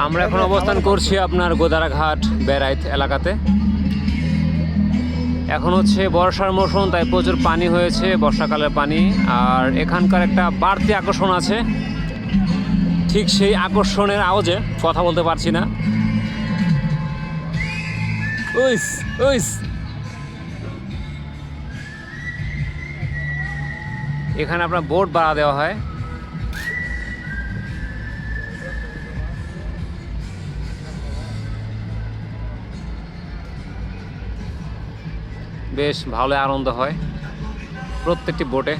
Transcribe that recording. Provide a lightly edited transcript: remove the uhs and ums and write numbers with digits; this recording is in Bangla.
আমরা এখন অবস্থান করছি আপনার গোদারাঘাট বেড়াইত এলাকাতে। এখন হচ্ছে বর্ষার মৌসুম, তাই প্রচুর পানি হয়েছে, বর্ষাকালের পানি। আর এখানকার একটা বাড়তি আকর্ষণ আছে, ঠিক সেই আকর্ষণের আওয়াজে কথা বলতে পারছি না। উইস উইস, এখানে আপনার বোট ভাড়া দেওয়া হয়। বেশ ভালো আনন্দ হয় প্রত্যেকটি বোটে।